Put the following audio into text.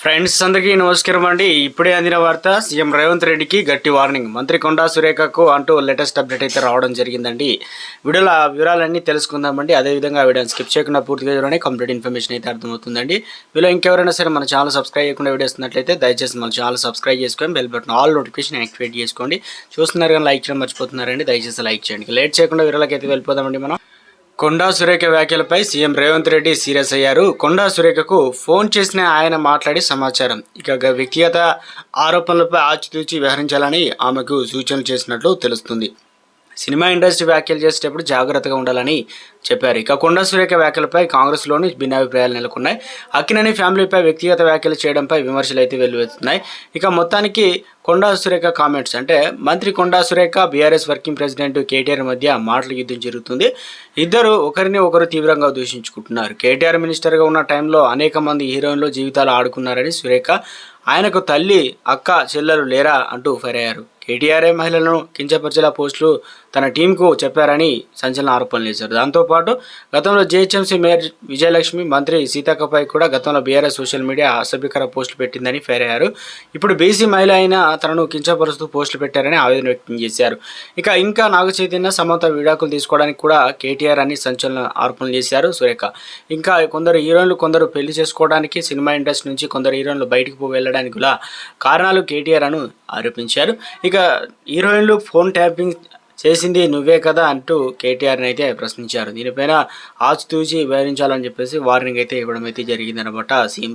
Friends అందరికీ నమస్కారం అండి. ఇప్పుడే అందిన వార్త, సీఎం రేవంత్ రెడ్డికి గట్టి వార్నింగ్. మంత్రి కొండా సురేఖకు అంటూ లేటెస్ట్ అప్డేట్ అయితే రావడం జరిగిందండి. వీడియోలో ఆ వివరాలన్నీ తెలుసుకుందామండి. అదేవిధంగా వీడియోని స్కిప్ చేయకుండా పూర్తిగా చూడండి, కంప్లీట్ ఇన్ఫర్మేషన్ అయితే అర్థమవుతుందండి. వీళ్ళు ఇంకెవరైనా సరే మన ఛానల్ సబ్స్క్రైబ్ చేయకుండా వీడియోస్ ఉన్నట్లయితే దయచేసి మన ఛానల్ సబ్స్క్రైబ్ చేసుకొని bell button all notification activate చేసుకోండి. చూస్తున్నారు కానీ లైక్ చేయడం మర్చిపోతున్నారండి, దయచేసి లైక్ చేయండి. లేట్ చేయకుండా వీడియోలకి అయితే వెళ్ళిపోదామండి. మనం కొండా సురేఖ వ్యాఖ్యలపై సీఎం రేవంత్ రెడ్డి సీరియస్ అయ్యారు. కొండా సురేఖకు ఫోన్ చేసిన ఆయన మాట్లాడి సమాచారం. ఇక వ్యక్తిగత ఆరోపణలపై ఆచితూచి వ్యవహరించాలని ఆమెకు సూచనలు చేసినట్లు తెలుస్తుంది. సినిమా ఇండస్ట్రీ వ్యాఖ్యలు చేసేటప్పుడు జాగ్రత్తగా ఉండాలని చెప్పారు. ఇక కొండా సురేఖ వ్యాఖ్యలపై కాంగ్రెస్లోని భిన్నాభిప్రాయాలు నెలకొన్నాయి. అక్కినేని ఫ్యామిలీపై వ్యక్తిగత వ్యాఖ్యలు చేయడంపై విమర్శలు అయితే వెల్లువెత్తున్నాయి. ఇక మొత్తానికి కొండా సురేఖ కామెంట్స్ అంటే మంత్రి కొండా సురేఖ బీఆర్ఎస్ వర్కింగ్ ప్రెసిడెంట్ కేటీఆర్ మధ్య మాటల యుద్ధం జరుగుతుంది. ఇద్దరు ఒకరిని ఒకరు తీవ్రంగా దూషించుకుంటున్నారు. కేటీఆర్ మినిస్టర్గా ఉన్న టైంలో అనేక మంది హీరోయిన్లు జీవితాలు ఆడుకున్నారని సురేఖ, ఆయనకు తల్లి అక్క చెల్లెలు లేరా అంటూ ఫైర్ అయ్యారు. కేటీఆర్ఏ మహిళలను కించపరిచేలా పోస్టులు తన టీంకు చెప్పారని సంచలన ఆరోపణలు చేశారు. దాంతోపాటు గతంలో జీహెచ్ఎంసీ మేయర్ విజయలక్ష్మి, మంత్రి సీతక్కపై కూడా గతంలో బీఆర్ఎస్ సోషల్ మీడియా అసభ్యకర పోస్టులు పెట్టిందని ఫైర్ అయ్యారు. ఇప్పుడు బీసీ మహిళ అయిన తనను కించపరుస్తూ పోస్టులు పెట్టారని ఆవేదన వ్యక్తం చేశారు. ఇంకా నాగ చైతన్య, సమంత విడాకులు తీసుకోవడానికి కూడా కేటీఆర్ అని సంచలన ఆరోపణలు చేశారు సురేఖ. ఇంకా కొందరు హీరోయిన్లు కొందరు పెళ్లి చేసుకోవడానికి, సినిమా ఇండస్ట్రీ నుంచి కొందరు హీరోయిన్లు బయటకు వెళ్ళడానికి కూడా కారణాలు కేటీఆర్ అని ఆరోపించారు. ఇక హీరోయిన్లు ఫోన్ ట్యాపింగ్ చేసింది నువ్వే కదా అంటూ కేటీఆర్ని అయితే ప్రశ్నించారు. దీనిపైన ఆచితూచి వ్యవహరించాలని చెప్పేసి వార్నింగ్ అయితే ఇవ్వడం అయితే జరిగిందనమాట సీఎం